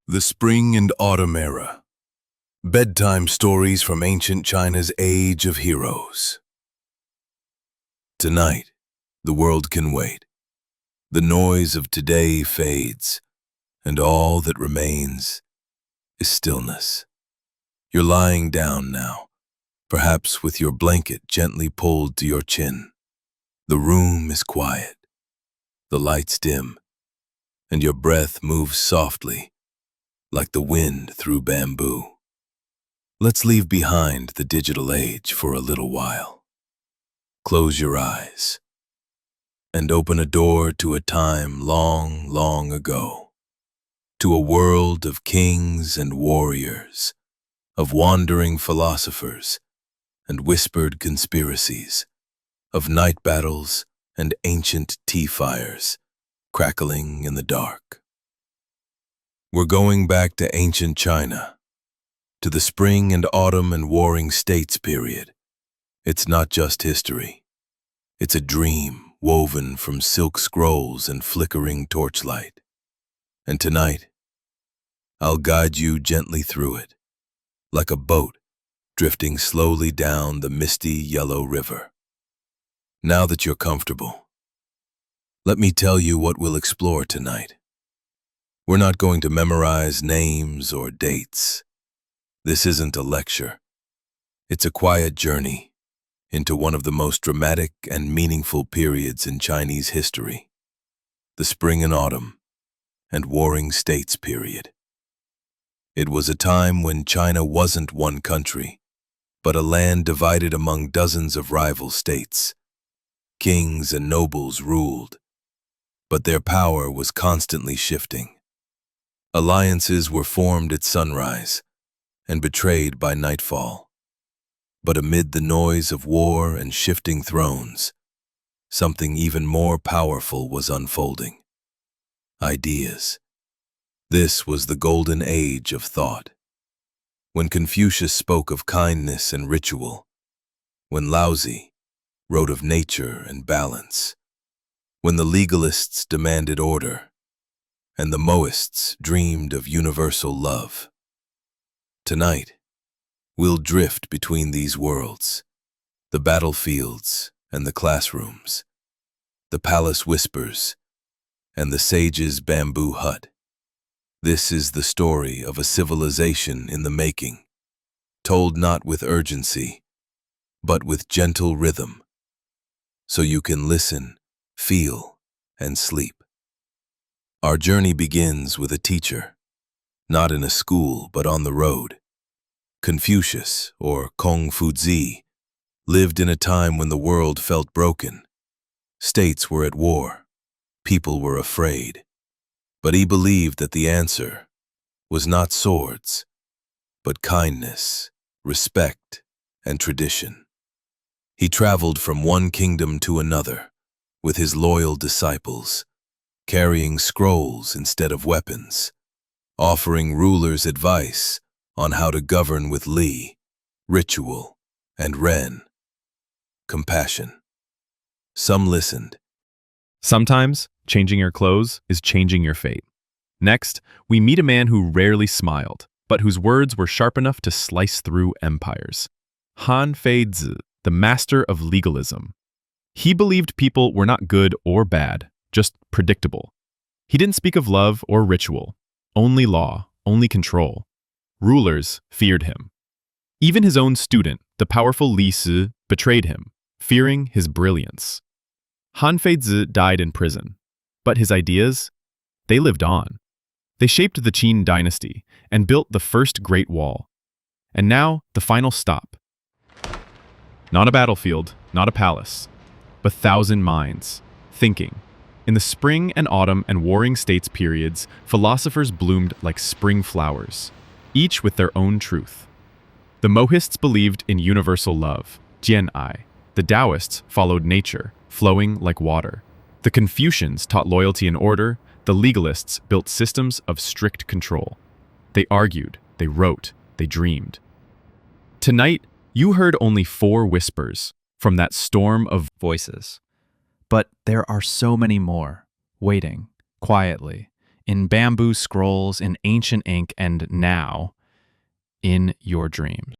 The Spring and Autumn Era. Bedtime stories from ancient China's Age of Heroes. Tonight, the world can wait. The noise of today fades, and all that remains is stillness. You're lying down now, perhaps with your blanket gently pulled to your chin. The room is quiet, the lights dim, and your breath moves softly, like the wind through bamboo. Let's leave behind the digital age for a little while. Close your eyes and open a door to a time long, long ago, to a world of kings and warriors, of wandering philosophers and whispered conspiracies, of night battles and ancient tea fires crackling in the dark. We're going back to ancient China, to the Spring and Autumn and Warring States period. It's not just history. It's a dream woven from silk scrolls and flickering torchlight. And tonight, I'll guide you gently through it, like a boat drifting slowly down the misty yellow river. Now that you're comfortable, let me tell you what we'll explore tonight. We're not going to memorize names or dates. This isn't a lecture. It's a quiet journey into one of the most dramatic and meaningful periods in Chinese history, the Spring and Autumn and Warring States period. It was a time when China wasn't one country, but a land divided among dozens of rival states. Kings and nobles ruled, but their power was constantly shifting. Alliances were formed at sunrise and betrayed by nightfall. But amid the noise of war and shifting thrones, something even more powerful was unfolding. Ideas. This was the golden age of thought. When Confucius spoke of kindness and ritual, when Laozi wrote of nature and balance, when the legalists demanded order, and the Moists dreamed of universal love. Tonight, we'll drift between these worlds, the battlefields and the classrooms, the palace whispers and the sage's bamboo hut. This is the story of a civilization in the making, told not with urgency, but with gentle rhythm, so you can listen, feel, and sleep. Our journey begins with a teacher, not in a school but on the road. Confucius, or Kong Fuzi, lived in a time when the world felt broken. States were at war, people were afraid, but he believed that the answer was not swords, but kindness, respect, and tradition. He traveled from one kingdom to another with his loyal disciples, carrying scrolls instead of weapons, offering rulers advice on how to govern with Li, ritual, and Ren, compassion. Some listened. Sometimes, changing your clothes is changing your fate. Next, we meet a man who rarely smiled, but whose words were sharp enough to slice through empires. Han Feizi, the master of legalism. He believed people were not good or bad, just predictable. He didn't speak of love or ritual, only law, only control. Rulers feared him. Even his own student, the powerful Li Si, betrayed him, fearing his brilliance. Han Feizi died in prison, but his ideas, they lived on. They shaped the Qin dynasty and built the first Great Wall. And now, the final stop. Not a battlefield, not a palace, but 1,000 minds, thinking. In the Spring and Autumn and Warring States periods, philosophers bloomed like spring flowers, each with their own truth. The Mohists believed in universal love, Jian'ai. The Taoists followed nature, flowing like water. The Confucians taught loyalty and order. The legalists built systems of strict control. They argued, they wrote, they dreamed. Tonight, you heard only 4 whispers from that storm of voices. But there are so many more, waiting, quietly, in bamboo scrolls, in ancient ink, and now in your dreams.